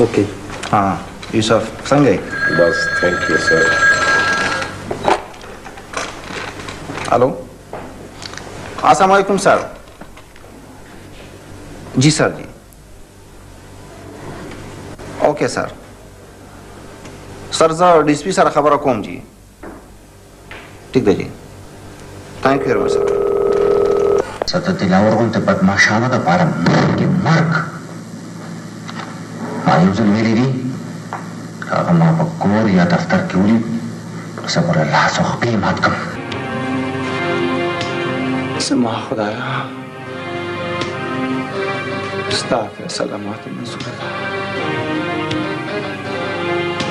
ओके हाँ यूसुफ सँगै बस थैंक यू सर हेलो अस्सलाम वालेकुम sir ji sir ji okay sir sir ज़ा डीएसपी सर खबर कोम जी ठीक है जी thank you very much sir सतत दिलावर कोणते बदमाशाना दा पारा के मर्क आयोजन मेरी दी अगर मां बकोर या दफ्तर की उली सबर अल्लाह सो कीमत कम समा खुदाया स्ताफ़ सलामत मंजूर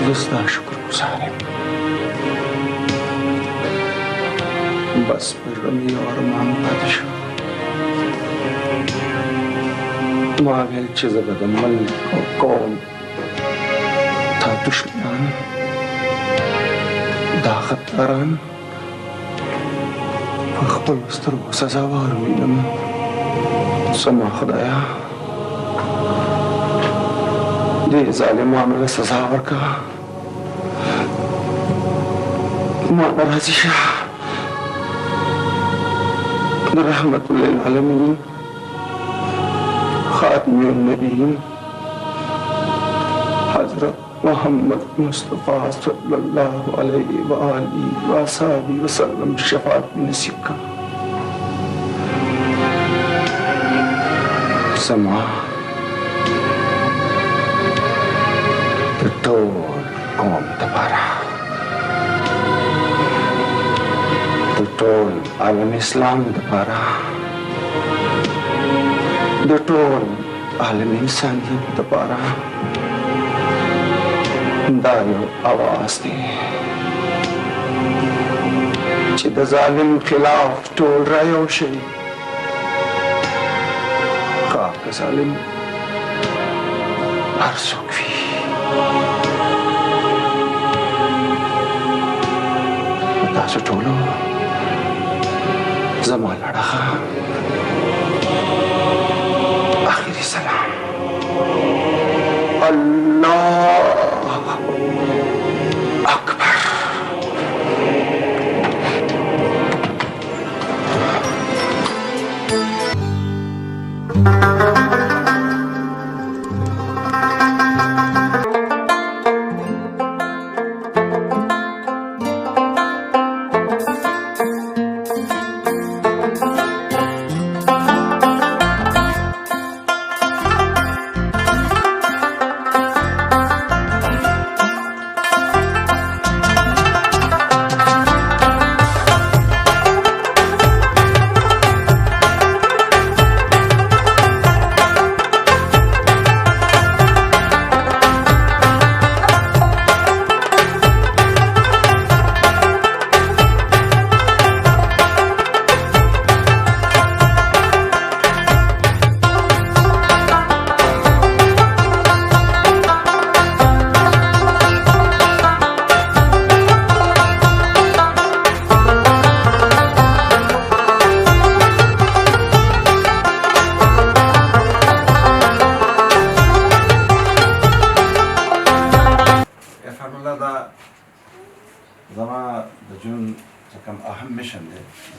दोस्ता शुक्रगुजार है बस रमी और माम बादशाह मावेल चीज़ बदम मल्क और कौम था दुश्मन दाखतदारान خپل سترګو سزاوار وینم سما خدایا دې ظالمانو له سزا ورکړه ما راضي شه رحمت للعالمین خاتم النبیین حضرت محمد مصطفیٰ صلی اللہ علیہ وآلہ وآلہ وسلم شفاعت نصیب کا سما ټول قوم دپاره د ټول عالم اسلام دپاره د ټول عالم انسانیت دپاره دا یو اواز دی چې د ظالم خلاف ټول را یو شي خاک ظالم هر څوک وي تاسو ټولو زما لړخه آخري سلام الله أكبر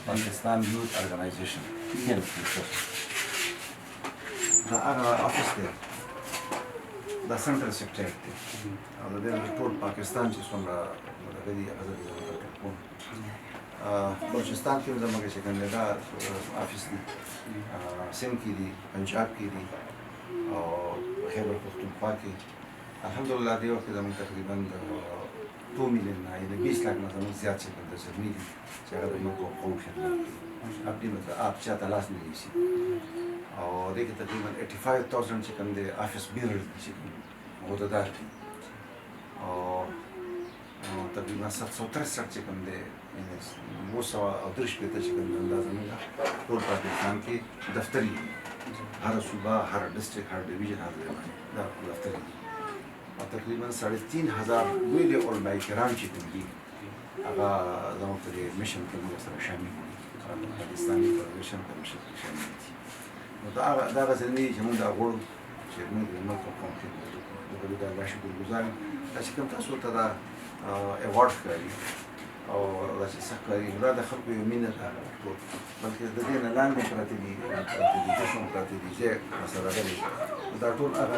Pakistan Youth Organization the office there the central secretary and then told Pakistan is from the very other Balochistan के उधर मगे second लेगा office दी सिंध की दी पंजाब की दी और खैबर पख्तूनख्वा की अल्हम्दुलिल्लाह दे वक्त ज़मीन तकरीबन 2 million ना यानी 20 लाख ना ज़मीन ज़्यादा से कंधे से मिली जगह तो यूँ को कौशल अपनी मतलब आप क्या तलाश नहीं सी और देखिए तकरीबन 85,000 से कंधे ऑफिस बिल्डर से होता था और तकरीबन 763 से कंधे वो सवा अदृश्य पे थे से कंधे अंदाज़ मिला पूरे पाकिस्तान की दफ्तरी हर सूबा हर डिस्ट्रिक्ट हर डिवीजन हर दफ्तरी और तकरीबन 3,500 वेले और बाई कराम चिकनी आगा जाऊँ तो ये मिशन के लिए सर शामिल हुई पाकिस्तानी मिशन का मिशन शामिल थी तो आगा दागा ज़िंदगी जमुन दागोड़ چې موږ د ملک او قوم خدمت وکړو د الله شکرګزار یم دا چې کوم تاسو ته دا ایوارډ ښکاري او دا چې څه ښکاري دا د خلکو یو مینه ده ټول بلکې د دې نه لاندې پراته دي جسم پراته دي چې سره راغلي دا ټول هغه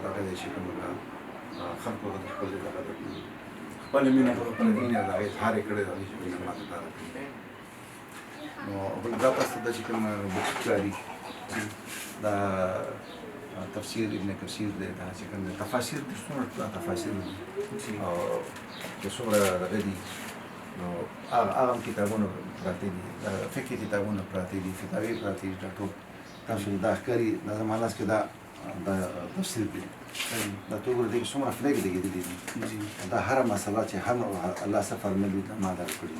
راغلي چې کوم خلکو د خپل دغه خپل مینه د هغې اظهار یې کړی ده چې مینه ماته دا راکړي نو بل دا تاسو ته چې کوم ښکاري دا تفسیر ابن کثیر دی دا چې کوم تفاسیر دي څومره تفاسیر دي او چې څومره دغه دي نو هغه کتابونه پراته دي فقهي کتابونه پراته دي فتاوی پراته دي ټول تاسو دا ښکاري دا زما لاس کې دا تفسیر دی دا ټول دې څومره فلګ دی دا هر مسله چې هم الله څه فرمایي دا ما دا کړی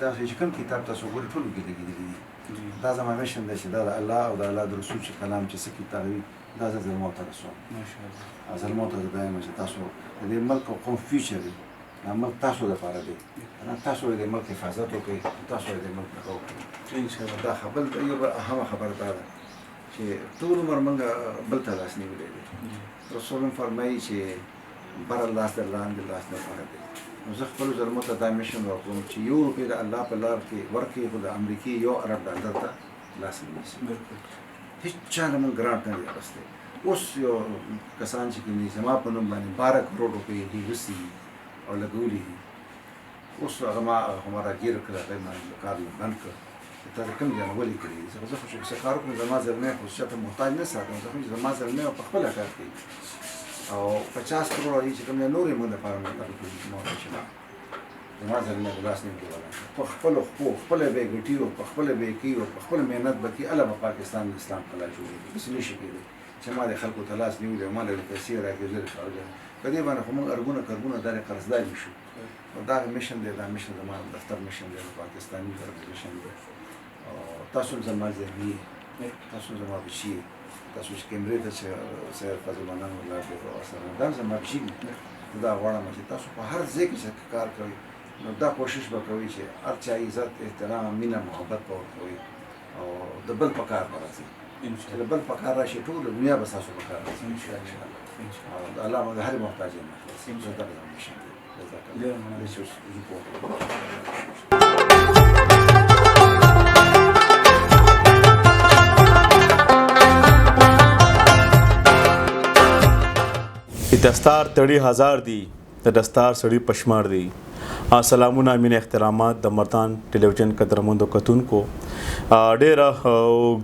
تاسو چې کوم کتاب تاسو ګورئ ټول کې دی دا زما مشن دی چې دا د الله او د الله د رسول چې کلام چې څه کتاب وي دا زلمو ته رسول ماشاءالله زلمو ته دایمه چې تاسو د ملک او قوم فیوچر ملک تاسو لپاره دی تاسو د ملک حفاظت وکړئ تاسو د ملک دفاع وکړئ ان شاء الله دا خبر یو اهمه خبره ده چې ټول عمر موږ بل ته لاس نیولی دی رسول فرمایي چې بر لاس د لاندې لاس نه پاره دی نو زه خپلو زلمو ته دا میشن ورکوم چې یو روپۍ د الله په لار کې ورکړي خو د امریکې یو ارب ډالر ته لاس نه نیسي هیڅ چا نه موږ ګرانټ نه دی اخیستی اوس یو کسان چې کوم دي زما په نوم باندې 12 کروڑ روپۍ دي وسي او لګولي دي اوس هغه ما راګیر کړه هغې ما کار بند کړ تا د کوم ځای نه ولې کړي زه خو چې کار وکړم زما زلمی خو چاته محتاج نه ساتم زه خو چې زما زلمی په خپله کار کوي او 50 کروڑ دي چې کوم دی نور یې موږ لپاره مې دغه کړي ما ورته چې نه زما زلمی د لاس نه ګوله په خپلو خپو خپله به یې ګټي او په خپله به یې کوي او په خپله محنت به کوي هله به پاکستان د اسلام په لار جوړېږي داسې نه شي کېدی چې ما د خلکو ته لاس نیولی او ما له پیسې راکړي زه د خارجه په دې باندې خو موږ ارګونه کرګونه دغې قرضداري شو او دا میشن دی دا میشن زما دفتر میشن دی پاکستاني میشن دی او تاسو زما زلمی تاسو زما بچي تاسو چې کیمرې ته چې سید فضل منان الله دې او ارسلان دا زما بچي دا غواړم چې تاسو په هر ځای کې چې کار کوئ نو دا کوشش به کوئ چې هر چا عزت احترام مینه محبت به ورکوئ او د بل په کار به راځئ چې د بل په کار راشي ټوله دنیا به ستاسو په کار راځي انشاءالله او د الله به د هرې محتاج یې نه خلاصي زه دغه زما میشن دی جزاک دستار تړي هزار دي د دستار سړي پشمار دي سلامونه مين احترامات د مردان ټلویزیون قدرمندو کتونکو ډېر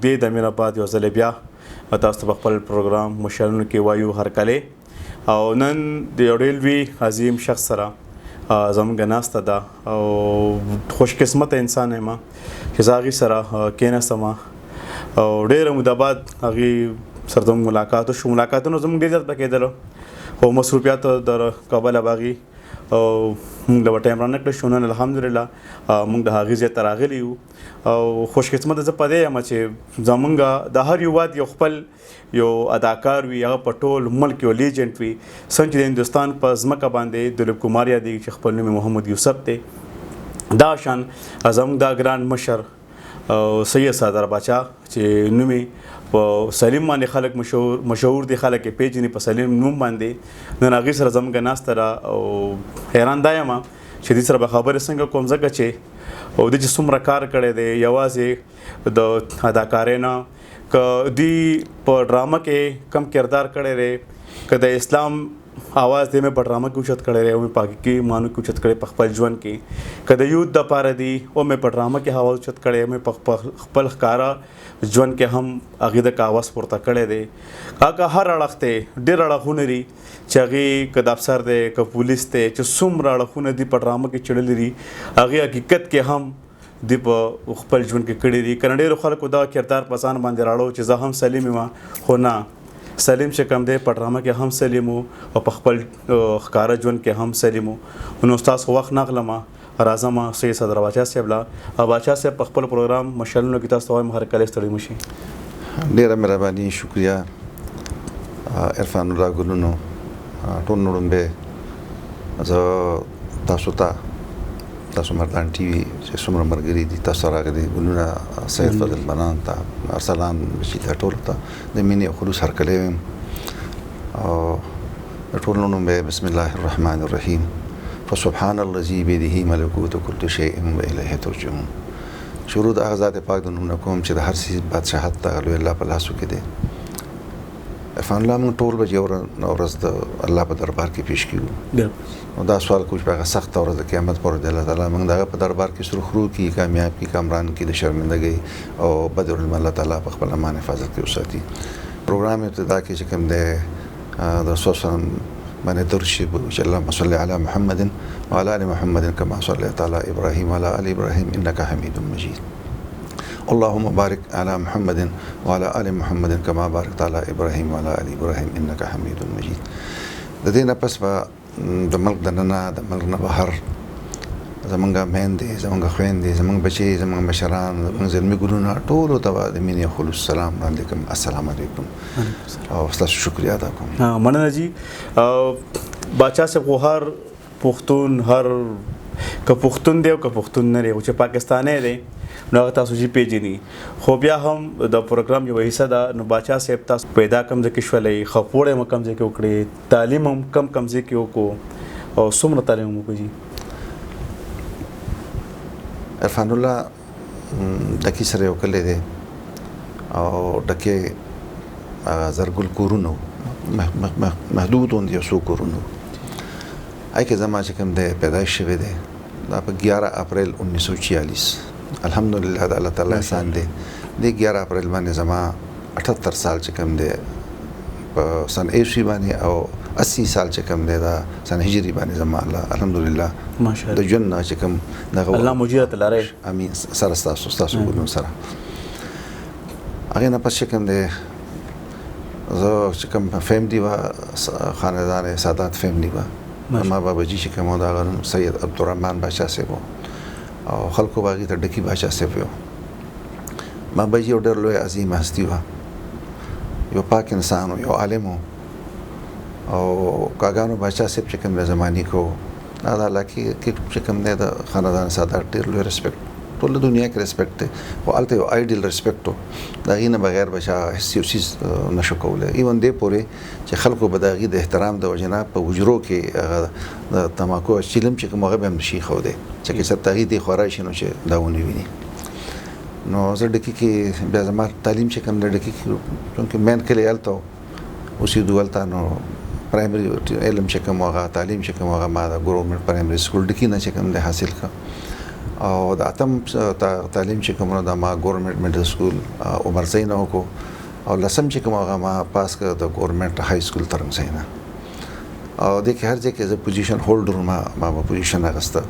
دې د امیر آباد یو ځل بیا تاسو په خپل پروګرام مشالونه کې وایو هر کله او نن د ریلوي عظیم شخص سره زموږ ناسته ده او خوش قسمت انسان یم چې زاغي سره کېناستم او ډېر موده بعد هغې سره زموږ ملاقاتونه زموږ ډېر زیات کېدلو او مصروفیات در کابل باغی او موږ له ټایم رانه کړی شو نن الحمدلله موږ د هغې ځای ته راغلي یو او خوش قسمته زه په دې یم چې زموږ د هر یو واد یو خپل یو اداکار وي هغه په ټول ملک یو لیجنډ وي څنګه چې د هندوستان په ځمکه باندې دلیپ کمار یادېږي چې خپل نوم محمد یوسف دی دا شان زموږ دا ګران مشر سید سردار بادشاه چې نوم په سلیم باندې خلک مشهور دي خلک یې پیژني په سلیم نوم باندې نن هغې سره زموږ ناسته ده او حیران دا یم چې دې سره به خبرې څنګه کوم ځکه چې او دې چې څومره کار کړی دی یوازې د اداکارۍ نه که دوی په ډرامه کې کم کردار کړی دی که د اسلام आवाज دې مې په ډرامه کې اوچت کړی دی او مې په هغې کې مانو کې اوچت کړی په خپل ژوند کې که د یوت دپاره دي او مې په ډرامه کې آواز اوچت کړی مې په خپل ښکاره ژوند کې هم هغې د آواز پورته کړی دی هغه هر اړخ دی ډېر اړخونه دي چې هغې که د افسر دی که پولیس دی چې څومره اړخونه دي په ډرامه کې چړلي دي هغې حقیقت کې هم دی په خپل ژوند کې کړي دي که نه ډېرو خلکو دغه کردار په ځان باندې راړو چې زه هم سلیم یم خو نه سلیم چې کوم دی په ډرامه کې هم سلیم او په خپل ښکاره ژوند کې هم سلیم نو ستاسو وخت نه اخلم راځم سید سردار بادشاه صاحب له بادشاه صاحب په خپل پروګرام مشالونه کې تاسو ته وایم هر کله ستړي مشي ډېره مهرباني شکریه عرفان الله ګلونو ټول نوړمبې زه تاسو مردان ټي وي چې څومره ملګري دي تاسو راغلي ګلونه سید فضل منان ته ارسلان بچي ته ټولو ته د مینې او خلوص هرکلی وایم او د ټول نوم به بسم الله الرحمن الرحیم فسبحان الذي بيده ملكوت كل شيء وإليه ترجعون. شروع د هغه ذات پاک د نوم نه کوم چې د هر څه بادشاہت ته لوی الله په لاسو کې دی. عرفان الله موږ ټول به یو ورځ د الله په دربار کې پیش کیږو. نو دا سوال کوم چې هغه سخت ورځ د قیامت پر ورځ الله تعالی موږ دغه په دربار کې سرخرو کې کامیاب کې کامران کې د شرمندګۍ او بدر الله تعالی په خپل امان حفاظت کې وساتي. پروګرام ابتدا کې چې کوم دی د رسول باندې درشي چې اللهم صل على محمد وعلى ال محمد كما صليت على ابراهيم وعلى ال ابراهيم انك حميد مجيد. اللهم بارك على محمد وعلى ال محمد كما باركت على ابراهيم وعلى ال ابراهيم انك حميد مجيد. د دې نه پس د ملک د ننه د ملک نه بهر زمونږ میندې زمونږ خویندې زمونږ بچي زمونږ مشران زمونږ زلمي ګلونه ټولو ته د مینې خلوص سلام وړاندې کوم. السلام علیکم او ستاسو شکریہ ادا کوم. مننه جی. باچا صاحب هر پښتون هر که پښتون دی او که پښتون نه دی او چې پاکستانی دی نو هغه تاسو چې پیژني خو بیا هم د پروګرام یو حصہ ده. نو باچا صاحب تاسو پیدا کم ځای کې شولې خپوړې هم کم ځای کې وکړې تعلیم هم کم ځای کې وکړو او څومره تعلیم هم وکړو جی؟ عرفان الله ډکي سره یو کلی دی او ډکې زرګل کورونو محدود یو څو کورونو هغې کې زما چې کوم دی پیدایش شوی دی دا په 11 اپریل 1946 الحمدلله د الله تعالی احسان دی. د 11 اپریل باندې زما 78 سال چې کوم دی په سن عیسوي باندې او 80 سال چې کوم دی دا سن هجري باندې زما الله الحمدلله ماشاءالله د ژوند نه چې کوم دغه الله مجیرت لاره امین سره ستاسو ګلونو سره هغې نه پس چې کوم دی زه چې کوم فیملی وه خاندان سادات فیملی وه ما باباجي چې کوم د هغه نوم سید عبدالرحمن بادشاه صاحب او خلکو به هغې ته ډکي بادشاه صاحب ویو. باباجي یو ډېر لوی عظیم هستي وه یو پاک انسان و یو عالم و او کاګانو بادشاه صاحب چې کوم د زماني کو دا د علاقې کې چې کوم دی د خاندان سادات ډېر لوی ریسپیکټ ټول دنیا کې ریسپیکټ دی خو هلته یو آیډیل ریسپیکټ و د هغې نه بغیر به چا هیڅ یو څیز نشو کولی. ایون دې پورې چې خلکو به د هغې د احترام د وجې نه په حجرو کې هغه د تماکو چیلم چې کوم هغه به هم نشي ښودی چې که څه هغې دې خورای شي نو چې دا ونه ویني. نو زه ډکي کې بیا زما تعلیم چې کوم د ډکي کې چونکې مین کلی هلته اوسېدو هلته نو پرایمري علم چې کوم هغه تعلیم چې کوم هغه ما د ګورنمنټ پرایمري سکول ډکي نه چې کوم دی حاصل کړه او د اتم تعلیم چې کوم دا ما ګورنمنټ میډل سکول عمرزی نه وکړو او لسم چې کوم هغه ما پاس کړ د ګورنمنټ های سکول ترنګزی نه او دې کې هر ځای کې زه پوزیشن هولډر ما پوزیشن اخیسته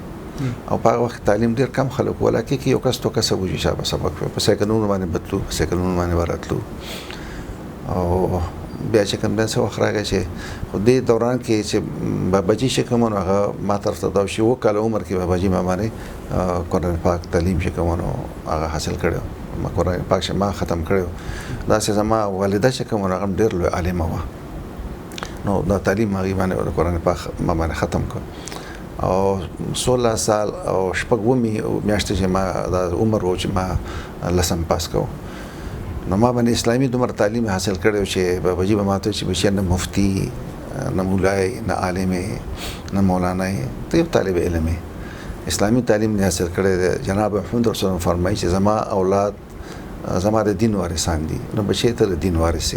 او په هغه وخت تعلیم ډېر کم خلک وو لکه کې یو کس تو کس وږي چې به سبق په سیکنډونو باندې بدلو په سیکنډونو باندې ورتلو او بیا چې کوم داسې وخت راغی چې خو دې دوران کې چې باباجي چې کوم نو هغه ما طرف ته دا شي 2 کاله عمر کې باباجي ما باندې قرآن پاک تعلیم چې کوم نو هغه حاصل کړو ما قرآن پاک ما ختم کړو دا چې زما والده چې کوم هغه ډېر لوی عالمه وه نو دا تعلیم هغې باندې قرآن پاک ما باندې ختم کړ او 16 سال او شپږ میاشتې چې ما دا عمر و چې ما لسم پاس کوم نو ما باندې اسلامي دومره تعلیم حاصل کړی چې باباجي به ماته چې بچیا نه مفتی نه مولای نه عالم نه مولانا ته یو طالب علم اسلامي تعلیم نه حاصل کړی. جناب محمد رسول فرمایي چې زما اولاد زما د دین وارثان دي نو بچی ته د دین وارث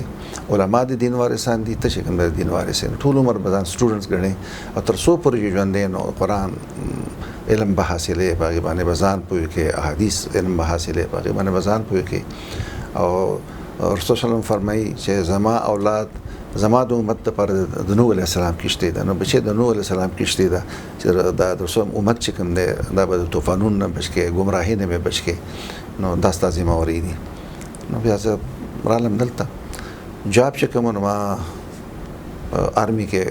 علما د دین وارثان دي ته چې کوم د دین وارث ټول عمر به ځان سټوډنټس ګڼي او تر څو پورې ژوند دی نو قرآن علم به حاصلې په هغې باندې به ځان پوه کړي احادیث علم به حاصلې په هغې باندې به ځان پوه کړي او رسول الله فرمایي چې زما اولاد زما د امت لپاره د نوح علیه السلام کشتۍ ده نو بچی د نوح علیه السلام کشتۍ ده چې د رسول امت چې کوم دی دا به د طوفانونو نه بچ کړي ګمراهۍ نه به بچ کړي نو دا ستا ذمهواري دي. نو بیا زه رالم دلته جاب چې کوم نو ما آرمي کې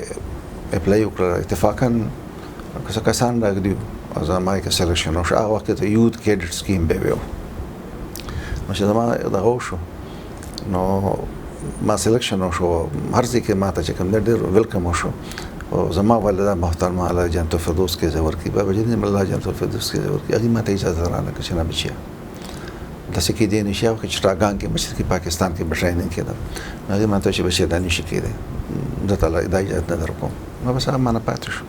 اپلای وکړه اتفاقا څه کسان راغلي او زما یې سلیکشن وشو هغه وخت ته یوت کیډټ سکیم به ویو نو چې زما دغه وشو نو ما سلیکشن وشو هر ځای کې ما ته چې کوم ډېر ویلکم وشو او زما والده محترمه الله جنت الفردوس کې زور کی بابا جی نے الله جنت الفردوس کې زور کی هغه ما ته اجازه رانه کړه چې نه بچیا داسې کې دی نشي او چې ټاګان کې مشرقي پاکستان کې بټریننګ کېده هغه ما ته چې بچی دانی شي کېده زه ته دا اجازه نه درکوم. نو بس هغه مانه پاتې شو.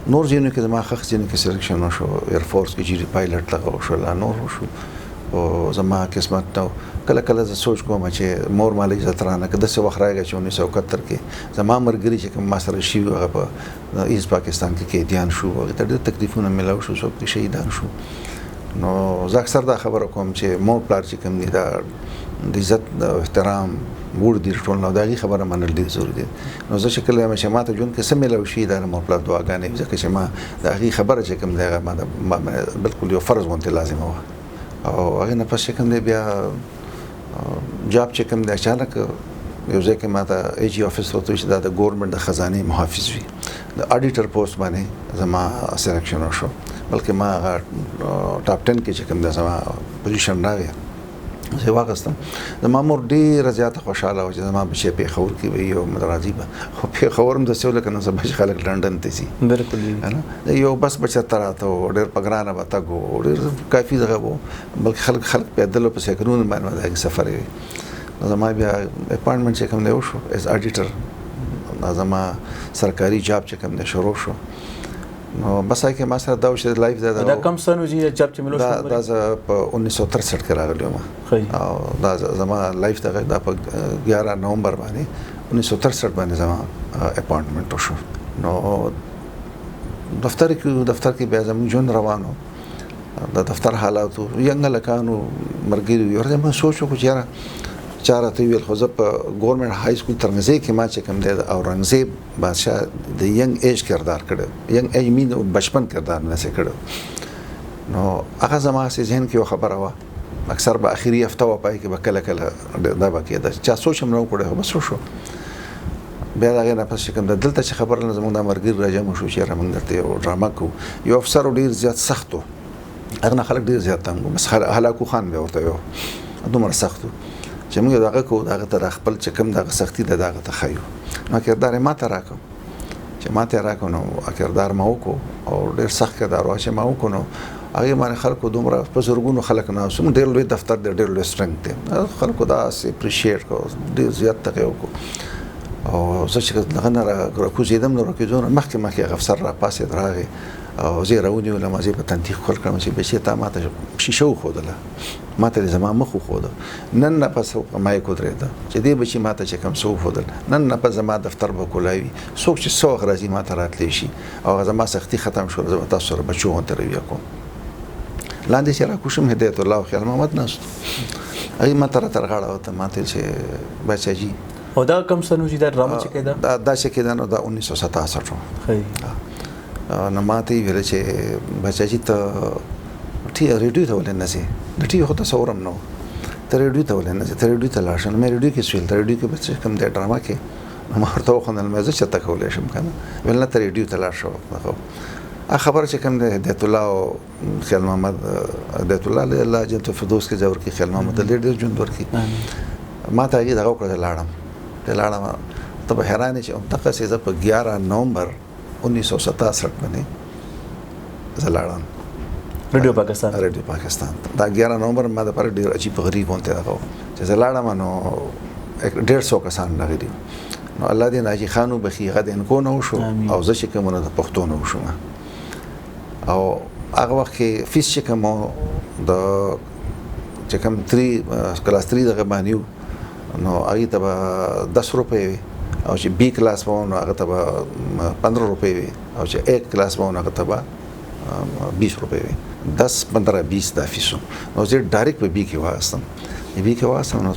نور ځینو کې زما ښه ځینو کې سلیکشن وشو، ایرفورس کې جیري پایلټ لغه وشو، لا نور وشو او زما قسمت نو. کله کله زه سوچ کوم چې مور مالي عزت رانه که داسې وخت راغی چې 1971 کې زما ملګري چې کوم ما سره شوي هغه په ایست پاکستان کې قیدیان شو، هغې ته ډېر تکلیفونه میلاو شو، څوک پرې شهیدان شو. نو زه اکثر دا خبره کوم چې مور پلار چې کوم دي دا د عزت د احترام وړ دي ټول، نو د هغې خبره منل ډېر ضروري دي. نو زه چې کله یم چې ما ته ژوند کې څه میلاو شي دا د مور پلار دعاګانې وي، ځکه چې ما د هغې خبره چې کوم دی هغه ما بلکل یو فرض غوندې لازمه وه. او هغې نه پس چې کوم دی بیا جاب چې کوم دی اچانک یو ځای کې ما ته ای جي آفس ورته چې دا د ګورنمنټ د خزانې محافظ وي، د اډیټر پوسټ باندې زما سلیکشن وشو، بلکې ما هغه ټاپ 10 کې چې کوم دی زما پوزیشن راغی، زه یې واخیستم. زما مور ډېره زیاته خوشحاله وه چې زما بچی پېښور کې وي او راځي به، خو پېښور هم داسې و لکه نن سبا چې خلک لنډن ته ځي. بلکل یو بس بچت راته و، ډېر په ګرانه به تګ و، ډېر کافي دغه و، بلکې خلک پیدل په سایکلونو باندې به د هغې سفر وي. زما بیا اپاینټمنټ چې کوم دی وشو ایز اډیټر، زما سرکاري جاب چې کوم دی شروع شو. نو بس هغې کې ما سره دا و چې لایف دا کم سن و چې جاب چې ملو شو؟ دا زه په 1963 کې راغلی وم او دا زما لایف دا په 11 نومبر باندې 1963 باندې زما اپاینټمنټ وشو. نو دفتر کې بیا زموږ ژوند روان و، د دفتر حالاتو ینګ هلکانو ملګري وي. ورته ما سوچ وکړو چې یاره چا راته ویل خو زه په ګورنمنټ های سکول ترنګزی کې ما چې کوم دی د اورنګزیب بادشاه د ینګ ایج کردار کړی، ینګ ایج مین بچپن کردار نه کړی. نو هغه زما سې ذهن کې یو خبره وه، اکثر به اخري هفته وه پای کې به کله کله دا به کېده، چا سوچ هم نه و کړی، خو بس وشو. بیا د هغې نه پس چې کوم دی دلته چې خبره نه زموږ دا ملګري راجمع شو چې یاره موږ درته یو ډرامه کوو. یو افسر ډېر زیات سخت و، هغه نه خلک ډېر زیات تنګ وو، بس هلاکو خان به ورته ویو، دومره سخت و چې موږ دغه کوو، دغه ته خپل چې کوم دغه سختي ده دغه ته ښیو. نو کردار یې ما ته راکړو، چې ما ته یې راکړو نو کردار ما وکړو او ډېر سخت کردار و چې ما وکړو. نو هغې باندې خلکو دومره په زرګونو خلک ناست وو، ډېر لوی دفتر دی، ډېر لوی سټرنګ دی، خلکو داسې اپریشیټ کړو، ډېر زیات دغه وکړو. او زه چې دغه نه راکوزېدم نو راکوزېدو نه مخکې هغه افسر راپاسېد راغی او زه یې راونیولم، زه یې په تنتیق خپل کړم چې بچې تا ما ته شیشه وښودله، ما ته دې زما مخ وښوده، نن نه پس ما یې ودرېده چې دې بچي ما ته چې کوم څه وښودل، نن نه پس زما دفتر به کولاوي، څوک چې څه وخت راځي ما ته راتلی شي او هغه زما سختي ختم شوه، زه به تاسو سره بچو غوندې رویه کوم. لاندې چې راکوشم هدایت الله او خیال محمد ناست، هغې ما ته راته رغاړه وته، ما ته چې بچه جي. او دا کم سن و چې دا ډرامه چې کېده؟ دا چې کېده نو دا 1967 و. نو ما ته یې ویل چې بچه جي ته ریډیو ته ولې نه ځې؟ د ټي وي خو تصور هم نه و، ته ریډیو ته ولې نه ځې؟ ته ریډیو ته لاړ شه. نو مې ریډیو کې سویل ته ریډیو کې به څه کوم دی ډرامه کې، نو ما ورته وخندل، مې زه چېرته کولی شم که نه؟ ویل نه ته ریډیو ته لاړ شه. هغه خبره چې کوم دی هدایت الله او خیال محمد، هدایت الله الله جنت الفردوس کې ځای ورکړي، خیال محمد ته ډېر ژوند ورکړي. ما ته هغې دغه وکړه، زه لاړم ته به حیران یې چې همدغسې زه په 11 نومبر 1967 باندې زه لاړم ریډیو پاکستان. ریډیو پاکستان دا 11 نومبر ما دپاره ډېر عجیب غریب غوندې دغه و چې زه لاړم. نو 150 کسان راغلي، نو الله دې ناجي خان وبخي، هغه د انکو نه وشو او زه چې کوم د پښتو نه وشوم. او هغه وخت کې فیس چې کوم د چې کوم 3 کلاس 3 دغه باندې نو هغې ته به 10 روپۍ وي، او چې بی کلاس به نو هغه ته به 15 روپۍ وي، او چې A کلاس به هغه ته به 20 روپۍ وي. 10 15 20 دا فیس و. نو زه ډایرکټ په بی کې واغستم، بی کې واغستم. نو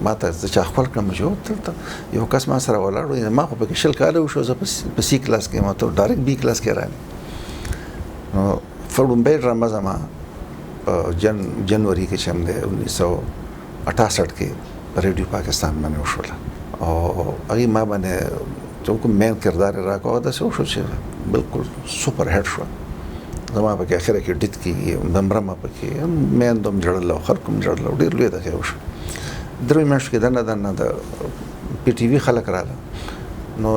ما ته زه چې خپل کړم چې دلته یو کس ما سره ولاړ و، ما خو پکې 20 کاله وشو، زه په C کلاس کې ما ته ډایرکټ بی کلاس کې راغلم. نو لومبۍ ډرامه زما جنوري کې چې هم دی 1968 کې ریډیو پاکستان باندې وشوله، او هغې ما باندې چې کوم مین کردار یې راکړو داسې وشو چې بلکل سوپر هیټ شوه. زما پکې اخره کې ډیت کېږي د مرمه پکې میندو هم ژړل او خلکو هم ژړل او ډېر لوی دغه وشو. 3 میاشتو کې دننه د پی ټي وي خلک راغله. نو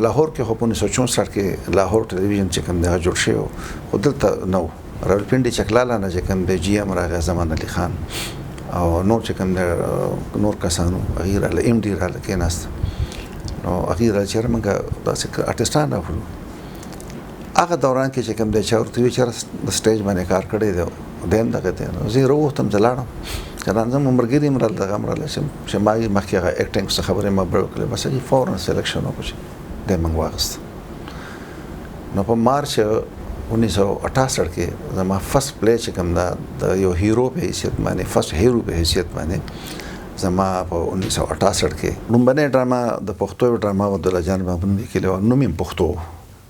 لاهور کې خو په 1964 کې لاهور ټلویزیون چې کوم دی جوړ شوی و، خو دلته نه و. راولپنډي چکلاله نه چې کوم دی جی ایم راغی زمان علي خان او نور چې کوم دی نور کسانو هغې راغله، ایم ډي راغله کېناست. نو هغې را چېرې موږ داسې آرټسټان راوړو هغه دوران کې چې کوم دی چا ورته وي چېرې د سټیج باندې کار کړی دی دی هم دغه دی نو زه یې راووتم زه لاړم که راځم ملګري هم راله دغه هم راله چې ما یې مخکې هغه اکټینګ څه خبرې ما بړ وکړې بس هغې فوراً سلیکشن وکړو چې دی موږ واخیست نو په مارچ 1968 کې زما فرست پلی چې کوم دا د یو هیرو په حیثیت باندې فرست هیرو په حیثیت باندې زما په 1968 کې لومبنۍ ډراما د پښتو ډراما عبدالله جان بابا نوم لیکلی و نوم یې پښتو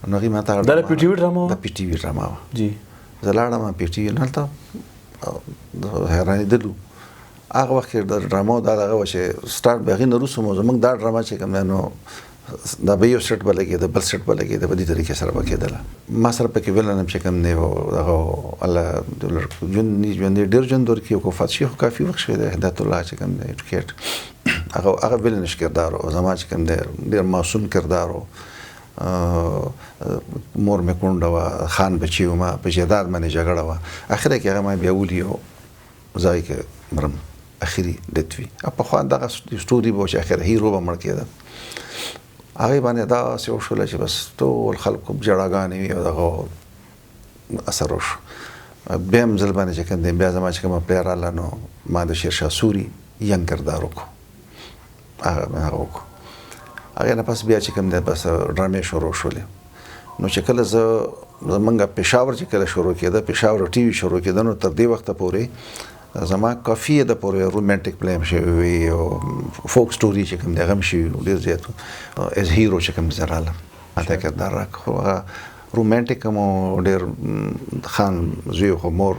نو هغې ما ته دا د پی ټي وي ډراما د پی ټي وي ډراما وه جی زه لاړم پی ټي وي هلته حیرانېدلو هغه وخت کې د ډرامو دا دغه وه چې سټارټ به هغې نه وروسته مو زموږ دا ډراما چې کوم دی نو دا به یو سیټ به لګېده بل سیټ به لګېده په دې طریقې سره به کېدله ما سره پکې ویلن هم چې کوم دی هغه الله ژوند ډېر ژوند ورکړي او وفات شي خو کافي وخت شوی دی هدایت الله چې کوم دی ایډوکیټ هغه ویلنش کردار و زما چې کوم دی ډېر معصوم کردار و مور مې کونډه وه خان بچی وم په جیداد باندې جګړه وه اخره کې هغه ما بیا ولي او ځای کې مرم اخري ډیت وي پخوا دغه سټوري به و چې اخره هیرو به مړ کېده هغې باندې داسې وشوله چې بس ټول خلکو جړاګانې وي او دغه اثر وشو بیا هم ځل باندې چې کوم دی بیا زما چې کومه پلی راله نو ما د شیرشاه سوري ینګ کردار وکړو هغه وکړو هغې نه پس بیا چې کوم دی بس ډرامې شروع شولې نو چې کله زمونږ پېښور چې کله شروع کېده پېښور ټي وي شروع کېده نو تر دې وخته پورې زما کافي د پورې رومانټیک پلی هم شوی وي او فوک سټوري چې کوم دی هغه هم شوي وي ډېر زیات ایز هیرو چې کوم زه رالم هلته کردار راکړ خو هغه رومانټیک هم ډېر خان زوی خو مور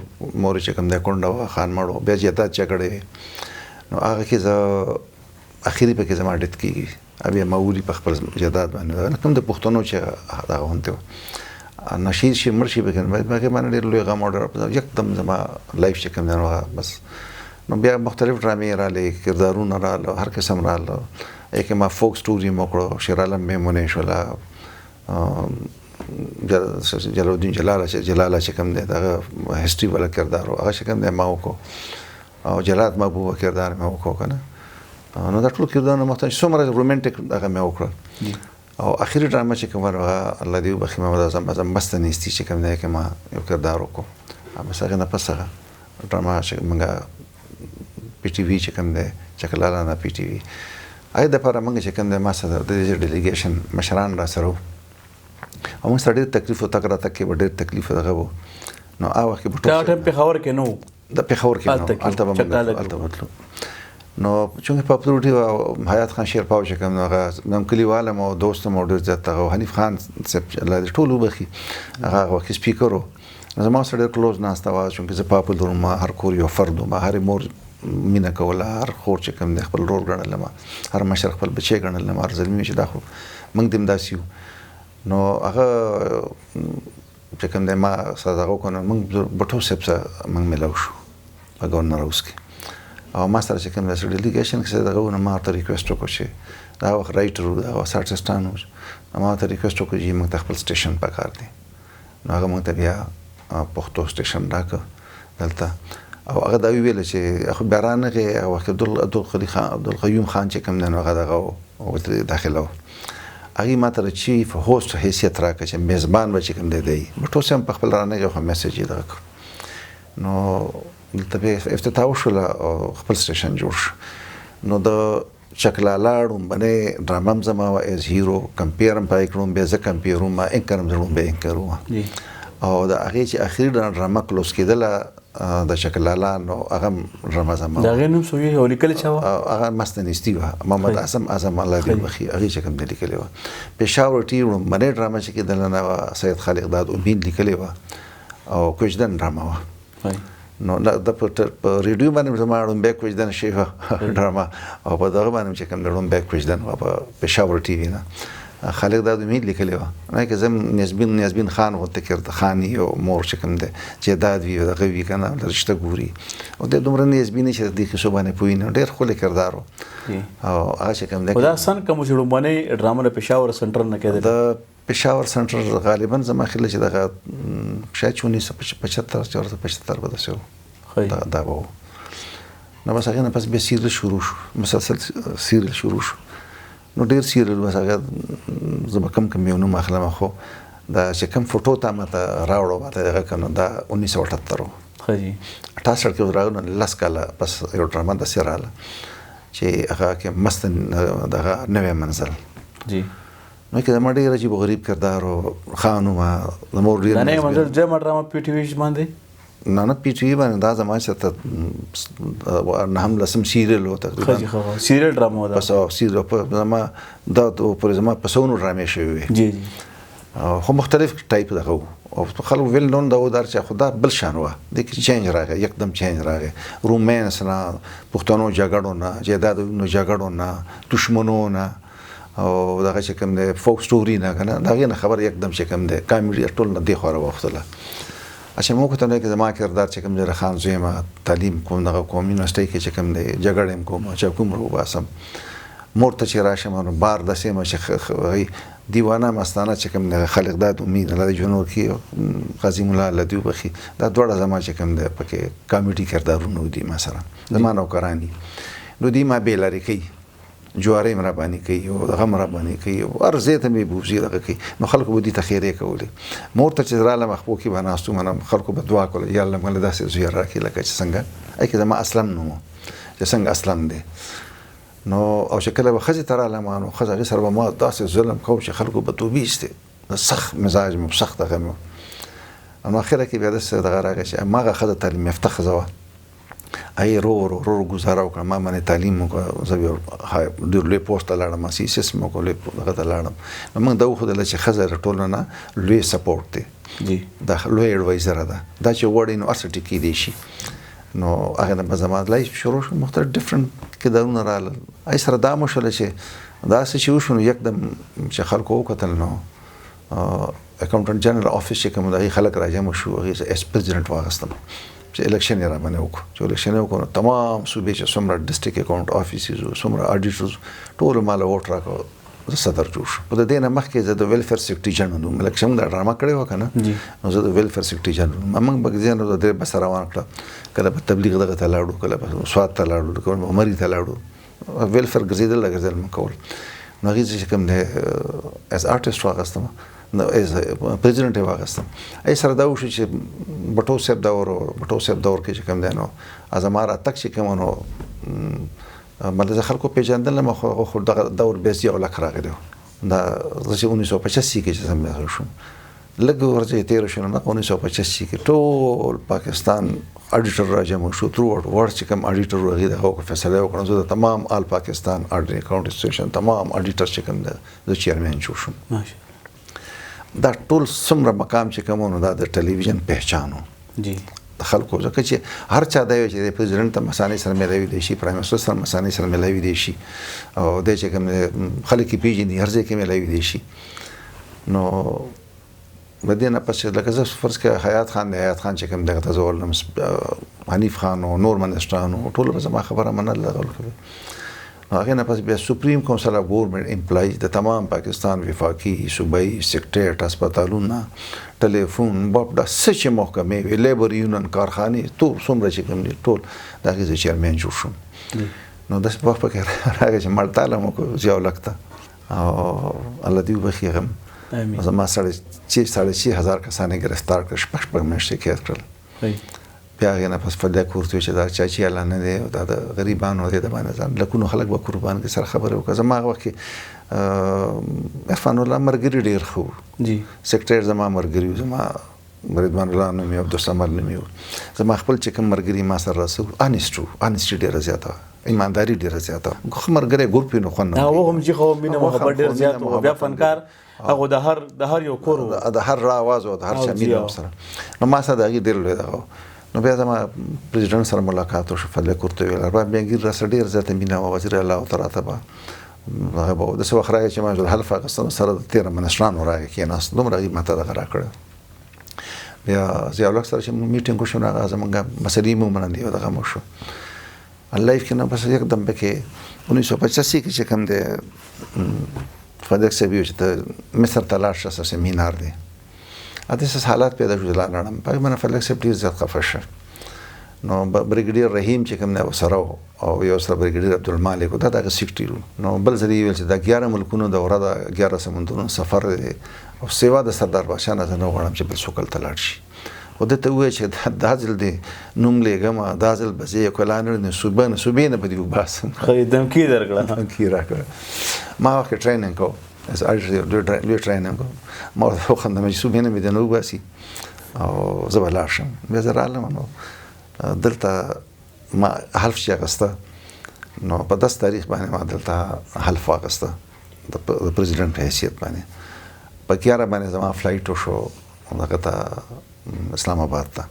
چې کوم دی کونډه وه خان مړ و بیا جیداد جګړې وې نو هغه کې زه اخري پکې زما ډیت کېږي بیا ما ولي په خپل جیداد باندې کوم د پښتنو چې دغه غونتې وه نشیر شي مړ شي پکې باندې ډېر لوی غم او یکدم زما لایف چې کوم دی نو بس نو بیا مختلف ډرامې رالې کردارونه راله هر قسم راله یکې ما فوک سټوري م وکړو شیرعالم میمونې شوله جلالالدین جلاله چې کوم دی دغه هسټري والا کردار و هغه چې کوم دی ما وکړو او جلات محبوبه کردار مې وکړو که نه نو دا ټول کردارونه مختلف څومره رومانټیک دغه مې وکړل او اخري ډرامه چې کوم هغه الله دې وبخښي محمد اعظم مست نیستي چې کوم دی که ما یو کردار وکړو بس هغې نه پس هغه ډرامه چې موږ پی ټي وي چې کوم دی چکلالانه پی ټي وي هغې دپاره موږ چې کوم دی ما سره د دې ډیلیګیشن مشران را سره وو او موږ سره ډېر تکلیف و تګ راتګ کې به ډېر تکلیف دغه و نو هغه وخت کې دا ټایم پېښور کې نه و د پېښور کې نه و هلته به موږ هلته بتلو نو چونکې په پروټي او حیات خان شیرپاو چې کوم هغه نم کلیوال او دوست مو ډېر زیات هغه حنیف خان الله دې ټول وبخښي هغه وخت سپیکر و زما سره ډېر کلوز ناسته وه چونکې زه پاپولر وم هر کور یو فرد وم هرې مور مینه کوله هر خور چې کوم دی خپل رور ګڼلم هر مشر خپل بچی ګڼلم هر زلمي چې دا خو موږ دې هم داسې یو نو هغه چې کوم دی ما سره دغه وکړو نو موږ بټو صاحب سره موږ میلاو شو په ګورنر هاوس کې او ما سره چې کوم داسې ډیلیګیشن کې دغه و نو ما ورته ریکویسټ وکړو چې دا وخت رایټر و دا وخت آرټسټان و ما ورته ریکویسټ وکړو چې موږ ته خپل سټیشن پکار دی نو هغه موږ ته بیا پښتو سټیشن راکړه دلته او هغه دا ویل چې خو بیا رانغی هغه وخت عبدالقیوم خان چې کوم دی نو هغه دغه ورته داخله و هغې ما ته د چیف هوسټ حیثیت راکړه چې میزبان به چې کوم دی دی بټو صاحب په خپل رانغی خو میسج یې دغه کړ نو دلته بیا افتتاح وشوله او خپل سټیشن جوړ شو نو د چکلالا ړومبنۍ ډرامه هم زما وه ایز هیرو کمپیر هم پای کړم بیا زه کمپیر وم انکر هم زه ړومبی انکر وم او د هغې چې اخري ډرامه کلوز کېدله د چکلالا نو هغه هم ډرامه زما د هغې نوم سوي او لیکلې چا وه هغه مست نیستي وه محمد اعظم الله دې وبخښي هغې چې کوم دی لیکلې وه پېښور ټي ړومبنۍ ډرامه چې کېدله نه وه سید خالق داد امید لیکلې وه او کوچدن ډرامه وه نو د په ریډیو باندې زما ړومبی کوچدن شوې وه ډرامه او په دغه باندې چې کوم د ړومبی کوچدن وه په پېښور ټي وي نه خالق داد امید لیکلې وه نه که زه نیازبین خان ورته کرده خاني او مور چې کوم دی جیداد وي او دغه وي که نه رشته ګوري او دی دومره نیازبینې چې د دې کیسو باندې پوهېږي نو ډېر ښکلی کردار و او هغه چې کوم دی خو دا سن کوم چې ړومبنۍ ډرامه د پېښور سنټر نه کېدل د پېښور سنټر غالبا زما خیال چې دغه شاید 1975 به داسې و دا به و نو بس هغې نه پس بیا سیریل شروع شو مسلسل سیریل شروع شو نو ډېر سیریل بس هغه زه به کم یو نوم اخلم خو دا چې کوم فوټو ته ماته راوړو ماته هغه کنه دا 1978 و ښه جي 68 کې راغلو نو 10 کاله پس یو ډرامه داسې راغله چې هغه کې مست دغه نوی منزل جی نو کې زما ډېر عجیب غریب کردار او خانو ما زموږ ډېر نه منزل ډرامه پی ټي وی باندې نه پی ټي وی باندې دا زما چې ته نه هم لسم سیریل و تقریبا ښه سیریل ډرامه ده پس سیریل په زما دا پر زما پسونو ډرامې شوی جی جی خو مختلف ټایپ دغه او خلک ویل نون دا ودار چې خدا بل شان و د کې چینج راغی یکدم چینج راغی رومانس نه پښتنو جګړو نه جیدادونو جګړو نه دشمنو نه او دغه چې کوم د فوک سټوري نه کنه دغه نه خبر یکدم چې کوم د کامیډي ټول نه دی خو راوختله اچھا مو کوته نه کې زما کردار چې کوم د خان زویما تعلیم کوم دغه قومي یونیورسيټي کې چې کوم د جګړې کوم چې کوم رو باسم مورته چې راشم نو بار د سیمه چې دیوانه مستانه چې کوم د خلق داد امید الله جنور کې قاضي مولا الله دی بخي دا دوړه زما چې کوم د پکې کامیډي کردارونه دي مثلا زمانو کرانی نو دی ما به لري کوي جواره مرابانی کوي او دغه مرابانی کوي او ارزه ته می بوزي دغه کوي نو خلکو به دي تخیره کوي مورته چې رااله مخبو کې بناستو منم خلکو به دعا کوله یا الله موږ داسې زوی راکې لکه چې څنګه اې کې زما اصلا نو چې څنګه اصلا دی نو او شکل به خزي تر علمانو خزي سره به ما داسې ظلم کوم چې خلکو به توبېسته سخت مزاج مو سخت دغه مو اما اخره کې بیا دغه راغی چې ماغه خزه تعلیم یافته خزه ای رو گزاره وکړم ما باندې تعلیم وکړ زه ډېر لوی پوسټ لاړم سي سیستم کو له هغه لاړم نو موږ دا خو د چې خزه ټول نه لوی سپورټ دی جی دا لوی ایڈوایزر ده دا چې وړ یونیورسيټي کې دی شي نو هغه د زماد لایف شروع شو مختلف ډیفرنٹ کې دونه رااله ای سره دا مشله چې دا څه شو شنو یکدم چې خلکو وکتل نو اکاونټنټ جنرال افیس چې کوم د خلک راځم شو هغه اس پریزیدنت واغستم چې الیکشن یې را باندې وکړو چې الیکشن یې وکړو تمام صوبې چې څومره ډسټریکټ اکاونټ افیسز څومره اډیټرز ټول مال ووټ راکړو صدر جوړ شو په دې نه مخکې زه د ویلفیر سیکټری جنرال نو الیکشن دا ډرامه کړې و کنه نو زه د ویلفیر سیکټری جنرال موږ بګزین نو د بس روان کړ کله په تبلیغ دغه ته لاړو کله په سواد ته لاړو کله عمرې ته لاړو ویلفیر ګرځیدل لګځل مکول نو هغه چې کوم د اس آرټیست واغستم نو از پریزیدنت یې واغستم ای سره دا وشو چې بټو صاحب دور کې چې کوم دی نو ازماره تک چې کوم نو مله خلکو پیژندل ما خو دغه دور بیس یو لک راغلی دا چې 1985 کې چې سم شو لږ ورځې تیر شو نه 1985 کې ټول پاکستان اډیټر راځم شو تر ورډ چې کوم اډیټر راغی دا خو فیصله وکړه زه تمام آل پاکستان اډیټر اکاونټ تمام اډیټر چې کوم د چیرمن شوم ماشاءالله دا ټول څومره مقام چې کومونو دا د ټلویزیون پہچانو جی خلکو ځکه چې هر چا دی چې پریزیدنت ته مسانې سره ملوي دي شي پرایم منسٹر سره مسانې سره ملوي دي شي او د چې کوم خلک پیژني هر ځای کې ملوي دي شي نو مدینه پس لکه زه فرض کې حیات خان چې کوم دغه تزول حنیف خان او نور منسټرانو ټول به زما خبره منل لغول هغه نه پس بیا سپریم کونسل اف ګورنمنت امپلایز د تمام پاکستان وفاقي صوبایي سیکریټریټ هسپتالونه ټلیفون باب د سچ محکمه لیبر یونین کارخانه ټول څومره چې کوم دي ټول دغه چیرمن جوړ شو نو د په وخت کې راغی چې مرتاله مو کو ځاو لګتا او الله دې وبخیرم زما سره چې 6,000 کسانې گرفتار کړ شپږ میاشتې کې کړل بیا غنه پس فدا کورته چې دا چاچی الله نه دی دا د غریبانو دی د باندې ځان لکه خلک به قربان کې سره خبره وکړه زما وخت کې عرفان الله مرګري ډیر خو جی سیکریټر زما مرګري زما رضوان الله نو مې عبد الصمد نو مې زما خپل چې کوم مرګري ما سره رسو انیسټي ډیر زیاته ایمانداری ډیر زیاته خو مرګري ګروپ نو خو نه هغه هم چې خو مینه محبت ډیر زیات او بیا فنکار هغه د هر یو کور د هر راواز او د هر چا مینه سره نو ما سره دغه ډیر لوي دغه نو بیا زما پریزیدنت سره ملاقات وشو فضل کورته ویل ارباب بیانګیر را سره ډیر زیاته مینا وزیر الله تعالی تبا هغه به د څو خراغه چې ما جوړ حلف غسن سره د 13 منشران راغی کې ناس دومره غي ماته دغه را کړ بیا زیاو لک سره چې میټینګ وشو نه زمونږه مسلې مو منندي دغه مو شو الله یې کنه بس یکدم بکې 1985 کې چې کوم د فدک سبیو چې مصر تلاش سره سیمینار دی اته حالات پیدا شو لاړم په من فلک سپټیر زیات خفشه نو بریګیډیر رحیم چې کوم نه سره او یو سره بریګیډیر عبدالمالک دا دغه سیکټری نو بل ځل یې ویل چې د 11 ملکونو دوره د 11 سمندرونو سفر دی او سیوا د سردار بادشاه نه نه غواړم چې بل څوک تل لاړ شي او د ته وایي چې دا ځل دی نوم لګما دا ځل بځې کولانر نه صوبې نه بدیو باس خیدم کی درکړه کی راکړه ما وخت ټریننګ کو از اړ ټریننګ ما خو خندم چې صوبې نه مې د نو باسي او زه به لاړ شم بیا زه رالم نو دلته ما حلف چې اخسته نو په 10 تاریخ باندې ما دلته حلف واخسته د پرزیدنت په حیثیت باندې په 11 باندې زما فلایټ وشو هغه ته اسلام آباد ته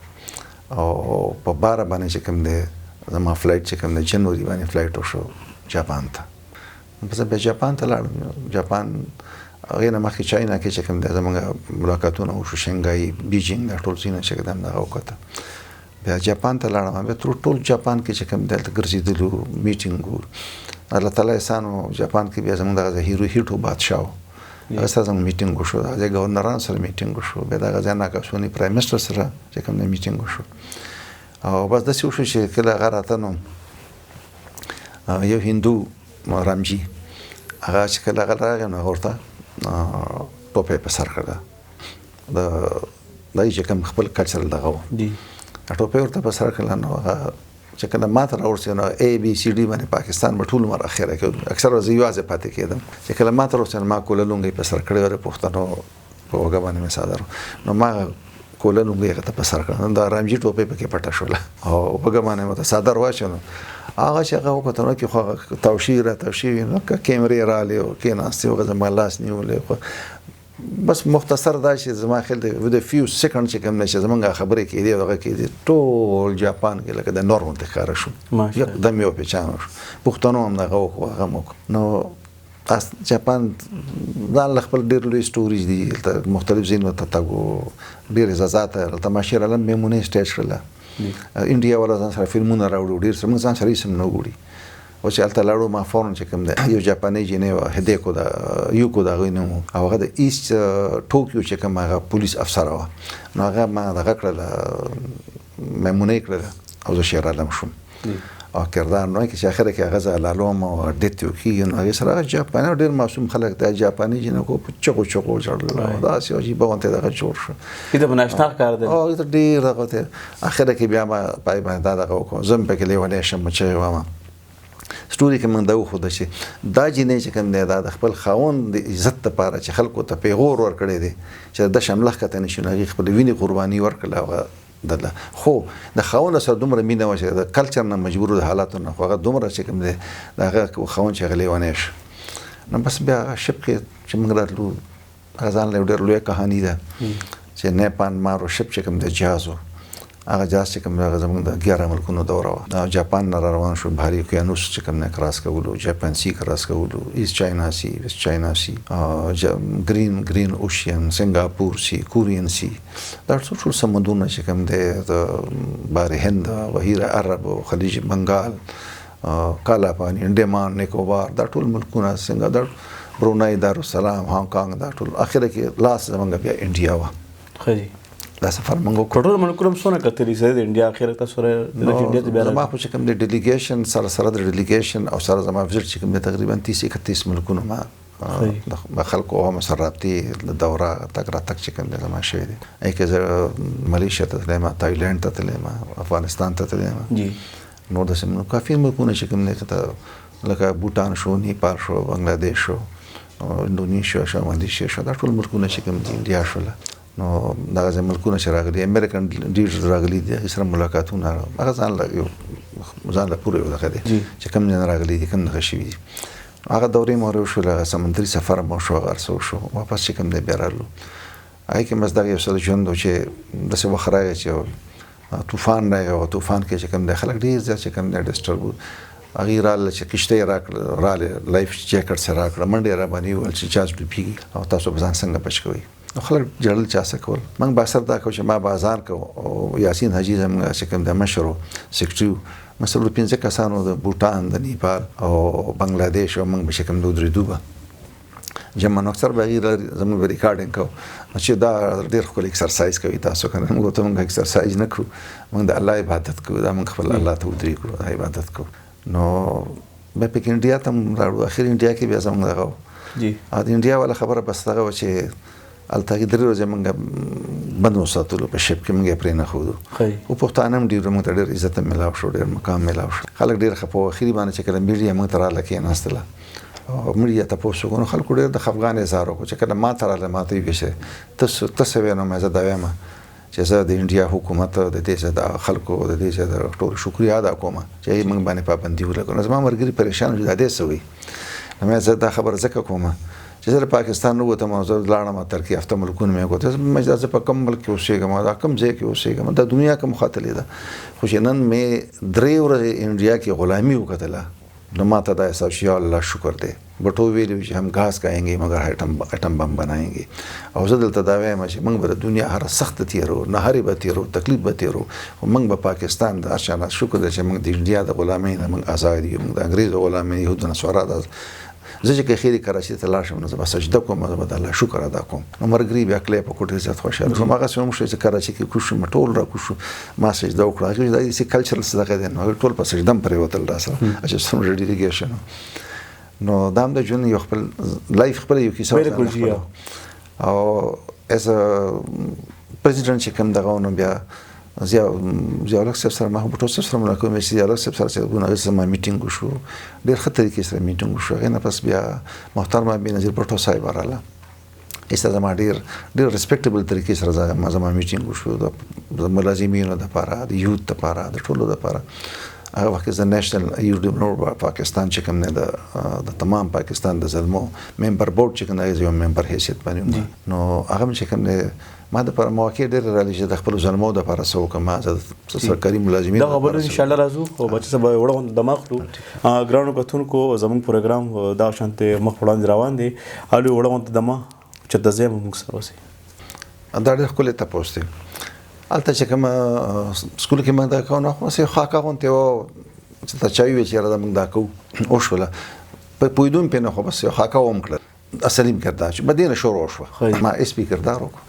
او په 12 باندې چې کوم دی زما فلایټ چې کوم دی جنوري باندې فلایټ وشو جاپان ته پس بیا جاپان ته لاړم جاپان هغه نه مخکې چاینا کې چې کوم دی زموږ ملاقاتونه وشو شنګای بیجینګ دا ټول څه چې کوم دا وکړه بیا جاپان ته لاړم بیا ټول جاپان کې چې کوم دلته ګرځېدلو میټینګ الله تعالی احسانو جاپان کې بیا زموږ دغه هیروهیټو بادشاه هغه سره زموږ میټینګ وشو د گورنرانو سره میټینګ وشو بیا دغه ځای ناکاسونی پرایم منسټر سره چې کوم میټینګ وشو او بس داسې وشو چې کله هغه راته نو یو هندو رامجي هغه چې کله هغه راغی نو هغه ورته ټوپۍ په سر کړه د دای چې کوم خپل کلچرل دغه و ټوپۍ ورته په سر کړه نو هغه چې کله ماته راورسېد نو A B C D باندې پاکستان په ټول عمر اخره کې اکثر زه یوازې پاتې کېدم چې کله ماته راورسېد ما کوله لونګۍ په سر کړې وره پښتنو په وګه باندې مې صادر نو ما کوله لونګۍ هغه ته په سر کړه دا رامجي ټوپۍ پکې پټه شوله او وګه باندې مته صادر واچو هغه چې هغه وکړه نو کې خو توشیر نو کیمرې رااله او کې ناستې وګه زما لاس نیولې بس مختصر دا چې زما خیال دی with a few seconds چې کوم نشه زمونږه خبرې کې دی هغه کې دی ټول جاپان کې لکه د نورمال ښکار شو یکدم یو پېچانه شو پښتنو هم دغه وکړو هغه نو جاپان ځان خپل ډېر لوی سټوریز دي مختلف ځینو ته تاګو ډېر اجازهات ته ماشیر علم میمونه سټیج کړل انډیا ولا ځان سره فلمونه راوړو ډېر سم ځان سره سم نه وړي او چې الته لاړو ما فورن چې کوم دی یو جاپاني جنې هدیکو دا یوکو دا غوینو او هغه د ایست ټوکیو چې کوم هغه پولیس افسر و نو هغه ما دغه کړل میمونه کړل او زه شهر علم شوم او کردار نو کې چې اخر کې هغه زالالوم او ډیټ یو کې نو هغه سره جاپاني ډېر معصوم خلک د جاپاني جنې کو چغو جوړل دا سی او جی بونته دغه جوړ شو کله بناشنا کار دی او ته ډېر دغه ته اخر کې بیا ما پای باندې دغه وکړم زم په کې لیوالې شم چې وامه سټوري کې من دا خو د شي دا جنې چې کوم دی دا د خپل خاون د عزت لپاره چې خلکو ته پیغور ور کړی دی چې د شملخ کته نشي خپل ویني قرباني ورکړه دله خو د خاون سره دومره مینه و چې د کلچر نه مجبور د حالاتو نه هغه دومره چې کوم دی دا خاون چې غلې ونه شي نو بس بیا شپ کې چې موږ راتلو ځان له ډېر لوی کہانی ده چې نیپال مارو شپ چې کوم دی جهازو هغه جاز چې کوم هغه زموږ د 11 ملکونو دوره و جاپان نه روان شو بهاري اوقیانوس چې کوم نه کراس کولو جاپان سی کراس کولو ایست چاینا سی ویست چاینا سی گرین اوشین سنگاپور سی کورین سی دا ټول سمندرونه چې کوم د بحر هند بحیره عرب خلیج بنگال کالا پانی انډمان نیکوبار دا ټول ملکونه څنګه دا برونای دارالسلام هانګ کانګ دا ټول اخره کې لاس زموږ بیا انډیا و خجی دا سفر منګو کټور منکرم سونه کتلی سره د انډیا اخر ته سره د انډیا ته بیا ما خو چې کوم د ډیلیګیشن سره د ډیلیګیشن او سره زما وزیر چې کوم تقریبا 30-31 ملکونه ما خلکو هم سره رابطې د دوره تک را تک چې کوم زما شوی دی اې کې ملیشیا ته تلم تایلند ته تلم افغانستان ته تلم جی نو د سیمه کافي ملکونه چې کوم نه ته لکه بوتان شو نیپال شو بنگلاديش شو انډونیشیا شو ماليشیا شو دا ټول ملکونه چې کوم انډیا شول نو دا غزه ملکونه چې راغلي امریکن ډیر راغلي دي سره ملاقاتونه هغه ځان لا پوره یو دغه دي چې کوم نه راغلي دي کوم نه شي هغه دورې مورو شو له سمندري سفر مو شو غرسو شو واپس چې کوم نه بیرالو آی کې مزدغه یو څه ژوند چې د څه وخرای چې طوفان راغی او طوفان کې چې کوم د خلک ډیر ځکه چې کوم نه ډیسټرب غیرال چې کشته راکړه لایف جیکټ سره راکړه منډه را باندې ول چې چارج ډوبېږي او تاسو به ځان څنګه بچ کوئ خلک جړل چا سکول من باسر دا کو چې ما بازار کو او یاسین حاجی زم چې کوم د مشرو سیکټریو مثلا 15 کسانو د بوتان د نیپال او بنگلاديش او موږ به کوم دوه درې دوبه جمع نو اکثر به غیر زموږ ریکارډینګ کو چې دا ډېر خپل ایکسرسایز کوي تاسو کنه موږ ته موږ ایکسرسایز نه کوو موږ د الله عبادت کوو دا موږ خپل الله ته ودرې کوو عبادت کوو نو به په انډیا ته راړو اخر انډیا کې بیا زموږ دغه جی ا د انډیا ولا خبره بس دغه چې الته کې درې ورځې موږ بند وساتلو په شپ کې موږ پرې نه خو او پښتانه هم ډېر موږ ته ډېر عزت ملاو شو ډېر مقام ملاو شو خلک ډېر خپو اخري باندې چې کله میډیا موږ ته رااله کې ناستله او میډیا تاسو کو نو خلکو ډېر د خفغان اظهار وکړ چې کله ما ته رااله ما ته ویښه تاسو وینم مې زه دا وایم چې زه د انډیا حکومت د دې د خلکو د دې د ټول شکریا ادا کوم چې موږ باندې پابندي ولګو زما مرګري پریشان دي د دې سوي مې زه دا خبر زکه کوم چې زه پاکستان نو ته موضوع لاړم ترکیه هفته ملکونه مې کوته مې ځکه په کوم ملک کې اوسېږم دا کوم ځای کې اوسېږم د دنیا کوم خاطرې ده خو چې نن مې درې ورځې انډیا کې غلامي وکړه نو ماته دا احساس یا الله شکر دی بټو ویلو چې هم غاز کاینګي مگر اټم بم بنائیں او زه دلته دا وایم چې موږ به دنیا هر سخت تیرو نه هرې به تیرو تکلیف به تیرو او موږ به پاکستان د ارشاد شکر دی چې موږ د انډیا د غلامۍ نه موږ آزاد یو موږ د انګریز غلامۍ یو د نسوارا د زه چې خیری کراچي ته لاړ شم نو زه سجده کوم زه به الله شکر ادا کوم نو مرګري بیا کله په کوټه زیات خوشاله شوم هغه سم شو چې کراچي کې کوشم ټول را کوشم ما سجده وکړه چې دا یې کلچرل صدقه ده نو ټول په سجده پرې وتل راسره چې سم ډیلیګیشن نو دام د جون یو خپل لایف خپل یو کیسه او از پریزیدنت چې کوم دغه نو بیا زیالک سره ما په توسه سره ملاقات مې زیالک سره ونه سم میټینګ وشو ډېر خطرې کې سره میټینګ وشو غنه پس بیا محترم بنظیر پټو صاحب رااله ایسته زما ډېر ریسپیکټیبل طریقې سره زما میټینګ وشو د ملازمینو د لپاره د یوت لپاره د ټولو لپاره هغه وخت د نېشنل یو ډیمنور پاکستان چې کوم نه د تمام پاکستان د زلمو ممبر بورډ چې کوم نه یو ممبر حیثیت باندې نو هغه چې کوم نه ما د پر مواقع ډېر را لږه د خپل زلمو د لپاره سو کوم سرکاري ملازمین دا خبره ان شاء الله راځو او بچ سبا وړو دماغ کړو ګرانو کتونکو زمون پروګرام دا شانته مخ وړاندې روان دي الو وړو دماغ چې د زم موږ سره وسی دا ډېر خپل ته پوسټ الته چې کوم سکول کې ما دا کوم خو سه خاکه غونته او چې تا چای وی چې را موږ دا کو او شوله په پویدون په نه خو بس خاکه وم کړ اصلي کردار چې بدینه شروع شو ما اس پی کردار وکړ